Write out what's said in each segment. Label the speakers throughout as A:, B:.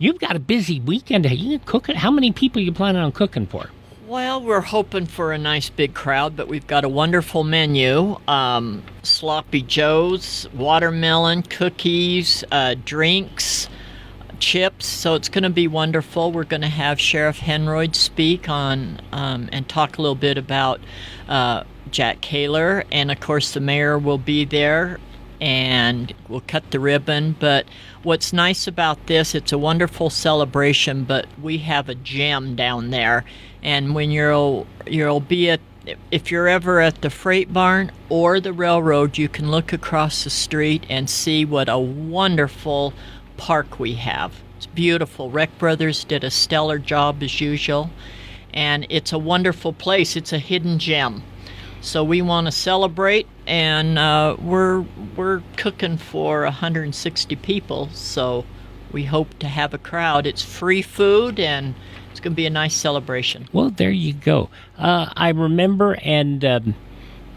A: you've got a busy weekend. You cooking? How many people are you planning on cooking for?
B: Well, we're hoping for a nice big crowd, but we've got a wonderful menu. Sloppy joes, watermelon, cookies, drinks, chips. So it's going to be wonderful. We're going to have Sheriff Henroid speak on and talk a little bit about Jack Caylor. And, of course, the mayor will be there, and we'll cut the ribbon. But what's nice about this, it's a wonderful celebration, but we have a gem down there. And when you'll be at, if you're ever at the freight barn or the railroad, you can look across the street and see what a wonderful park we have. It's beautiful. Rec Brothers did a stellar job as usual, and it's a wonderful place. It's a hidden gem. So we want to celebrate, and we're cooking for 160 people, so we hope to have a crowd. It's free food, and it's going to be a nice celebration.
A: Well, there you go. I remember, and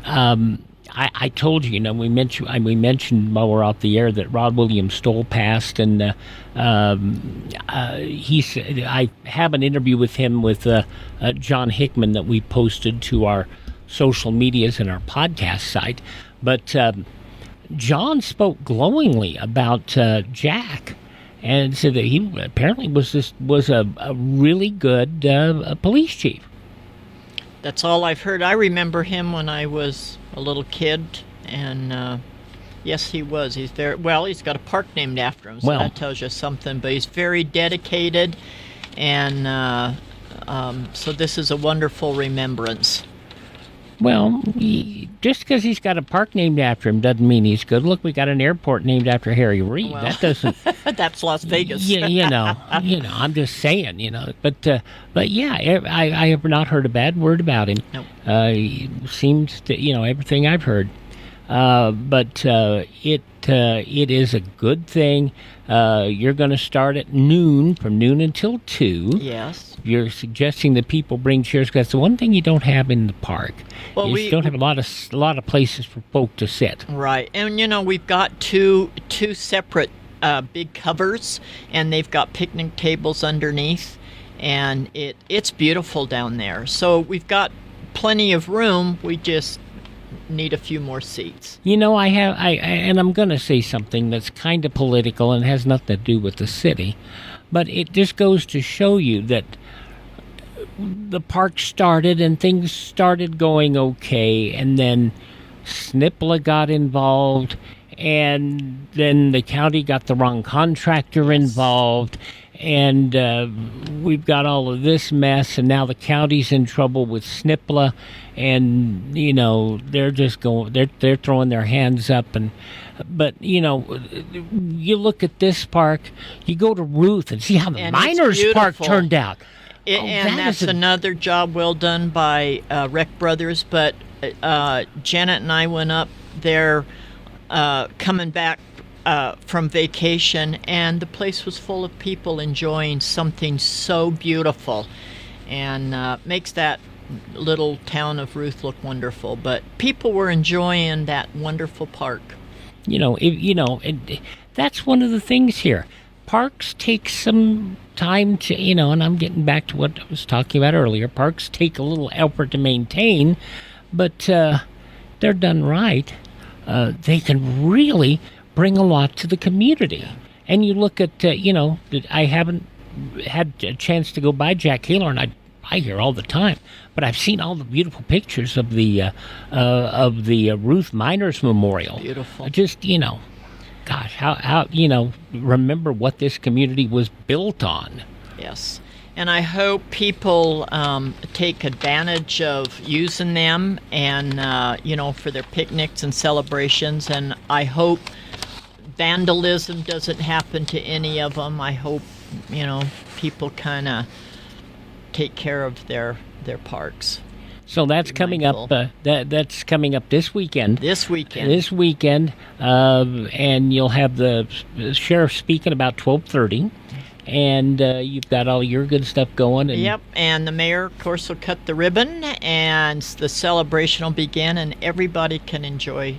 A: I told you, we mentioned while we're off the air that Rod William Stoll passed, and he said, I have an interview with him with John Hickman that we posted to our social medias and our podcast site. But John spoke glowingly about Jack, and said that he apparently was a really good police chief.
B: That's all I've heard. I remember him when I was a little kid, and yes, he was. He's got a park named after him, so that tells you something. But he's very dedicated, and so this is a wonderful remembrance.
A: Well, just because he's got a park named after him doesn't mean he's good. Look, we got an airport named after Harry Reid.
B: Well,
A: that doesn't.
B: That's Las Vegas.
A: I'm just saying, But yeah, I have not heard a bad word about him.
B: Nope.
A: He seems to, everything I've heard. But it is a good thing. You're going to start at noon, from noon until 2.
B: Yes.
A: You're suggesting that people bring chairs, because that's the one thing you don't have in the park.
B: Well,
A: you don't have a lot of places for folk to sit.
B: Right, and we've got two separate big covers, and they've got picnic tables underneath, and it's beautiful down there. So we've got plenty of room. We just need a few more seats.
A: And I'm going to say something that's kind of political and has nothing to do with the city, but it just goes to show you that the park started and things started going okay, and then SNPLA got involved, and then the county got the wrong contractor involved, and we've got all of this mess, and now the county's in trouble with SNPLA, and they're just they're throwing their hands up. But you look at this park, you go to Ruth and see how the Miners Park turned out.
B: And that's another job well done by Rec Brothers. But Janet and I went up there coming back from vacation, and the place was full of people enjoying something so beautiful, and makes that little town of Ruth look wonderful. But people were enjoying that wonderful park.
A: That's one of the things here. Parks take some time to, and I'm getting back to what I was talking about earlier. Parks take a little effort to maintain, but they're done right. They can really bring a lot to the community. And you look at, I haven't had a chance to go by Jack Caylor, and I hear all the time, but I've seen all the beautiful pictures of the Ruth Miners Memorial.
B: Beautiful.
A: Just, gosh, how remember what this community was built on.
B: Yes. And I hope people take advantage of using them, and, for their picnics and celebrations. And I hope vandalism doesn't happen to any of them. I hope, people kind of take care of their parks.
A: So that's coming up. That's coming up this weekend. And you'll have the sheriff speaking about 12:30, and you've got all your good stuff going.
B: Yep, and the mayor, of course, will cut the ribbon, and the celebration will begin, and everybody can enjoy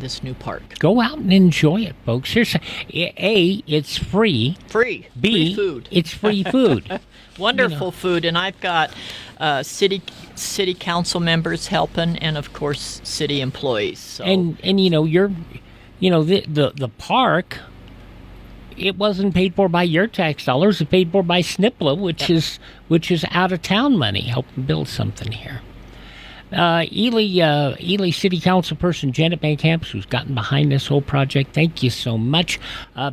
B: this new park.
A: Go out and enjoy it, folks. Here's A, it's free.
B: Free.
A: B,
B: free food.
A: it's free food.
B: Wonderful food, and I've got city council members helping, and of course city employees. So.
A: And the park, it wasn't paid for by your tax dollars. It's paid for by SNPLA, which is out of town money, helping build something here. Ely City Council person Janet Van Camp, who's gotten behind this whole project, thank you so much.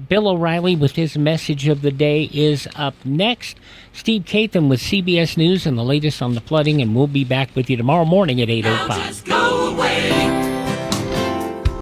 A: Bill O'Reilly with his message of the day is up next. Steve Catham with CBS News and the latest on the flooding, and we'll be back with you tomorrow morning at 8:05.